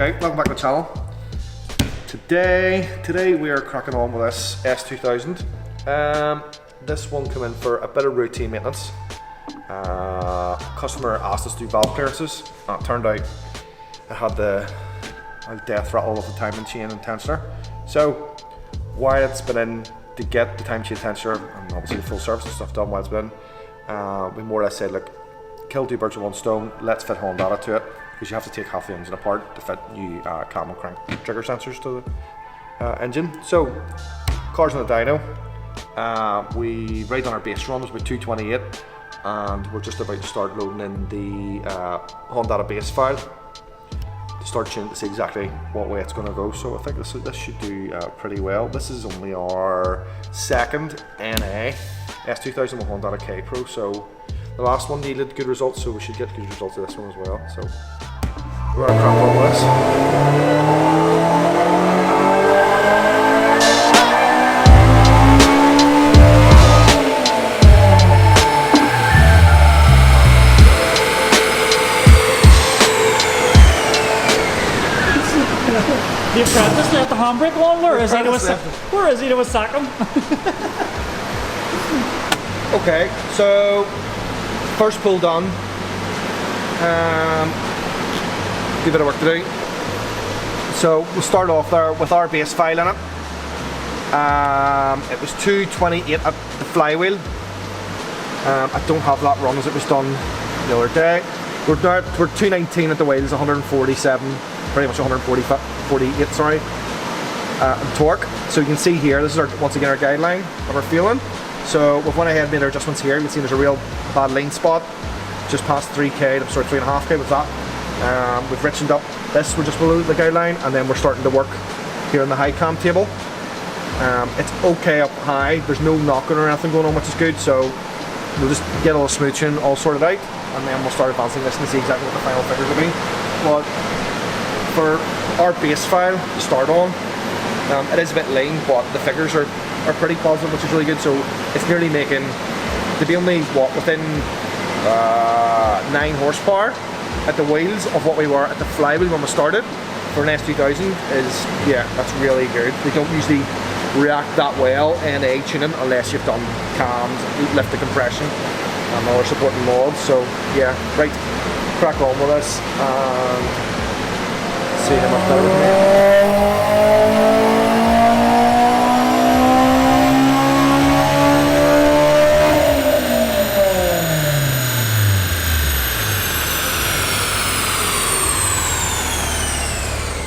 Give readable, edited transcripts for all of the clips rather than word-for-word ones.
Okay, welcome back to the channel. Today we are cracking on with this S2000. This one came in for a bit of routine maintenance. Customer asked us to do valve clearances. It turned out it had the death rattle of the timing chain and tensioner. So while it's been in to get the time chain tensioner and obviously the full service and stuff done while it's been in, we more or less said, look, kill two birds with one stone, let's fit Honda to it, because you have to take half the engine apart to fit new cam and crank trigger sensors to the engine. So car's on the dyno. We right on our base run was about 228, and we're just about to start loading in the Honda base file to start tuning to see exactly what way it's going to go. So I think this should do pretty well. This is only our second NA S2000 with Honda KPro, so the last one yielded good results, so we should get good results of this one as well. So we're going to crack on with this. The apprentice left the handbrake on, where is he to sack him? Okay, so first pull done. Give it a work to do. So we'll start off there with our base file in it. It was 228 at the flywheel. I don't have that run as it was done the other day. We're 219 at the wheels, 147, pretty much 148, sorry, and torque. So you can see here, this is once again our guideline of our feeling. So we've went ahead and made our adjustments here. You can see there's a real bad lean spot just past 3K, sorry, 3.5K with that. We've richened up this, we're just below the guideline, and then we're starting to work here in the high cam table. It's okay up high, there's no knocking or anything going on, which is good. So we'll just get all the smooching all sorted out, and then we'll start advancing this and see exactly what the final figures will be. But for our base file to start on, it is a bit lean, but the figures are pretty positive, which is really good. So it's nearly making, to be only within 9 horsepower at the wheels of what we were at the flywheel when we started for an S2000 is, yeah, that's really good. They don't usually react that well in a tuning unless you've done cams, lift the compression and other supporting mods. So yeah, right, crack on with this and see how much better we can make.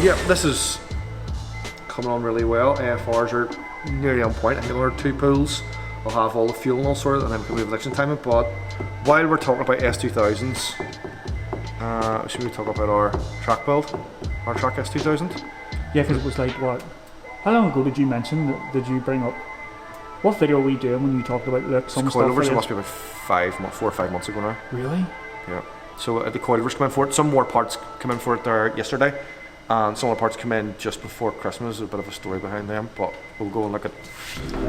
Yep, this is coming on really well. AFRs are nearly on point. I think another 2 pulls I'll have all the fuel and all sorted, and then we can move election timing. But while we're talking about S2000s, should we talk about our track build, our track S2000? Yeah, because it was like, what? How long ago did you mention, did you bring up, what video are we doing when you talked about like some stuff? Coilovers, it must be about 4 or 5 months ago now. Really? Yeah. So the coilovers come in for it. Some more parts come in for it there yesterday. And some of the parts come in just before Christmas. There's a bit of a story behind them, but we'll go and look at the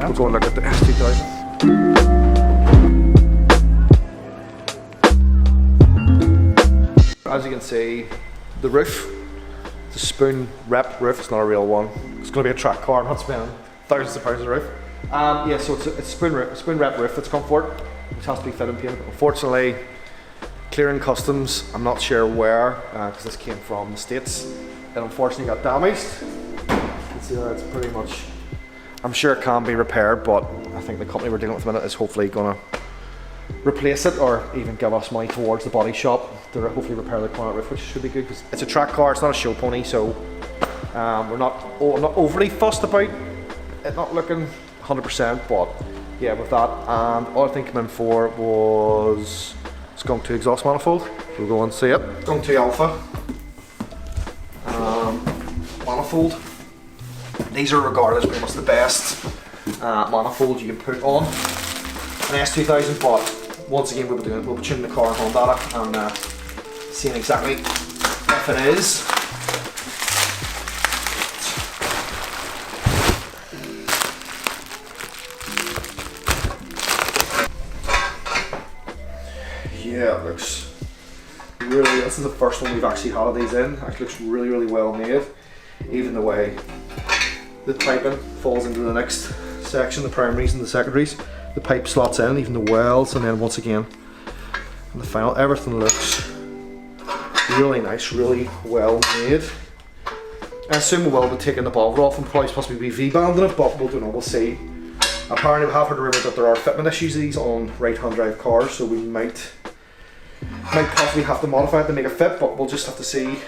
S2000. As you can see, the roof, it's a spoon rep roof. It's not a real one. It's going to be a track car. I'm not spending thousands of pounds on the roof. Yeah, so it's a spoon rep roof that's come for it, which has to be fit and painted. Unfortunately, clearing customs, I'm not sure where, because this came from the States. It unfortunately got damaged. You can see that it's pretty much, I'm sure it can be repaired, but I think the company we're dealing with at the minute is hopefully going to replace it or even give us money towards the body shop to hopefully repair the corner roof, which should be good because it's a track car, it's not a show pony, so I'm not overly fussed about it not looking 100%, but yeah, with that. And all I think came in for was Skunk 2 exhaust manifold. We'll go and see it. Skunk 2 Alpha manifold. These are regarded as pretty much the best manifold you can put on an S2000, but once again we'll be tuning the car on data and seeing exactly if it is. Yeah, it looks really, this is the first one we've actually had of these in. It actually looks really, really well made. Even the way the piping falls into the next section, the primaries and the secondaries. The pipe slots in, even the welds, and then once again, in the final, everything looks really nice, really well made. I assume we will be taking the bottom off and probably supposed to be V-banding it, but we'll do know, we'll see. Apparently we have heard a rumour that there are fitment issues with these on right-hand drive cars, so we might possibly have to modify it to make it fit, but we'll just have to see.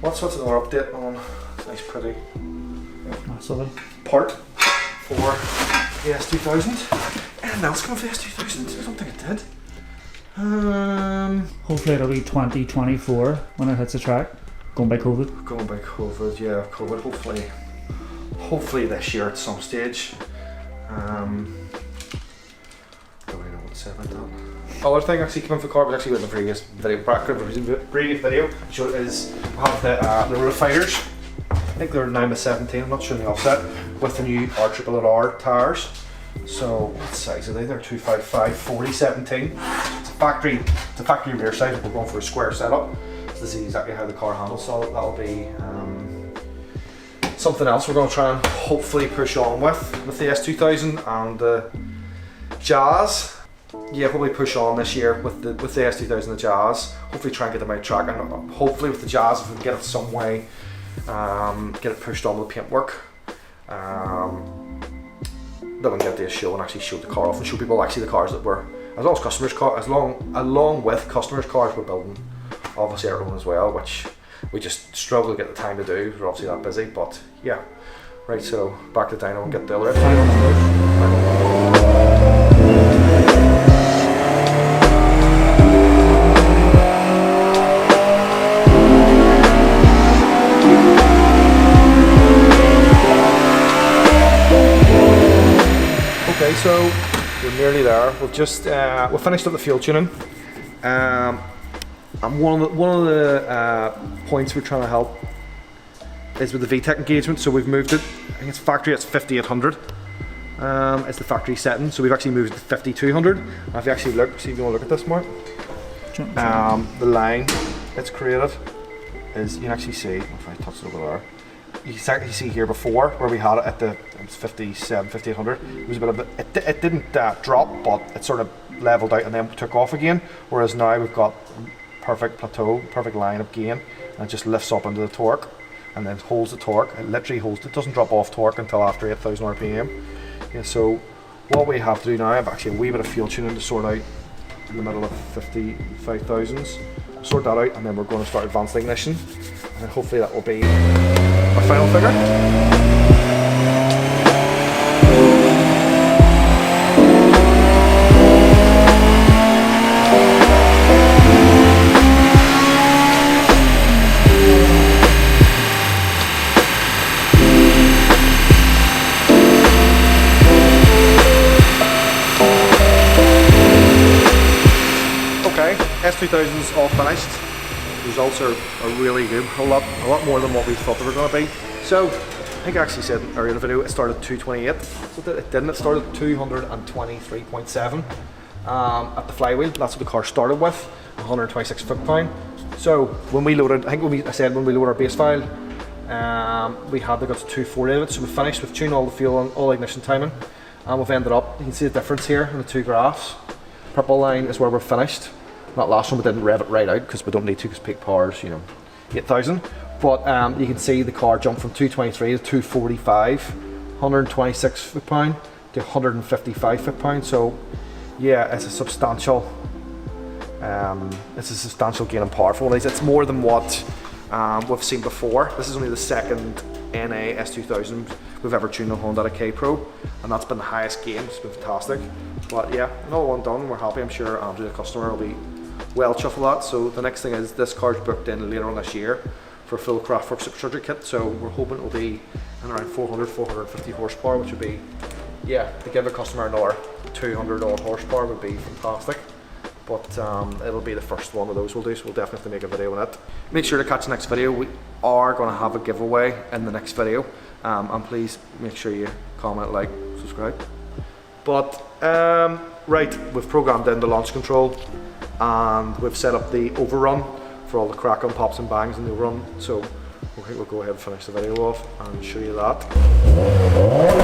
What's another update on this nice pretty part for the S2000? Anything else coming for the S2000? I don't think it did. Hopefully it'll be 2024 when it hits the track. Going by COVID. Going by COVID, yeah, COVID. Hopefully this year at some stage. Don't really know what to say about that. Other thing actually came in for the car was actually with the previous video. Showed is we have the road fighters. I think they're 9x17. I'm not sure the offset with the new R R tires. So what size are they? They're 255 4017. It's a factory rear side. We're going for a square setup. To see exactly how the car handles, so that'll be something else we're going to try and hopefully push on with the S2000 and the Jazz. Yeah, probably push on this year with the S2000 and the Jazz. Hopefully try and get them out track, and hopefully with the Jazz, if we can get it some way, get it pushed on with the paintwork. Then we can get the show and actually show the car off and show people actually the cars that we're, as long as customers' cars, along with customers' cars, we're building. Obviously our own as well, which we just struggle to get the time to do. We're obviously that busy, but yeah. Right, so back to dyno and get the other Okay, so we're nearly there. We've just we finished up the fuel tuning. And one of the points we're trying to help is with the VTEC engagement. So we've moved it. I think it's factory. It's 5800. It's the factory setting. So we've actually moved it to 5200. And if you actually look, see if you want to look at this more. The line it's created is, you can actually see. If I touch it over there, you can actually see here before where we had it at it was 57, 5800. It was a bit of it didn't drop, but it sort of leveled out and then took off again. Whereas now we've got perfect plateau, perfect line of gain, and it just lifts up into the torque and then holds the torque. It literally holds it, doesn't drop off torque until after 8000 RPM. Yeah, so what we have to do now, I have actually a wee bit of fuel tuning to sort out in the middle of 55,000s. Sort that out, and then we're going to start advanced ignition, and hopefully that will be our final figure. S2000's all finished. Results are really good. A lot more than what we thought they were going to be. So I think I actually said earlier in the video it started 228. So it didn't. It started 223.7 at the flywheel. That's what the car started with, 126 foot-pound. So when we loaded, I think I said when we loaded our base file, we had to go to 240 of it. So we finished. We've tuned all the fuel and all ignition timing, and we've ended up. You can see the difference here in the two graphs. Purple line is where we're finished. That last one we didn't rev it right out because we don't need to, because peak power is 8000. But you can see the car jumped from 223 to 245, 126 foot-pound to 155 foot-pound. So yeah, it's a substantial gain in power for one of these. It's more than what we've seen before. This is only the second NA S2000 we've ever tuned on Honda KPro, and that's been the highest gain. It's been fantastic. But yeah, another one done. We're happy. I'm sure Andrew, the customer, will be well chuffed with that. So the next thing is this car's booked in later on this year for a full Kraftwerk supercharger kit. So we're hoping it'll be in around 450 horsepower, which would be, yeah, to give a customer another 200 odd horsepower would be fantastic. But it'll be the first one of those we'll do, so we'll definitely have to make a video on it. Make sure to catch the next video. We are going to have a giveaway in the next video, and please make sure you comment, like, subscribe. But right, we've programmed in the launch control, and we've set up the overrun for all the crack on pops and bangs in the run. So I think we'll go ahead and finish the video off and show you that.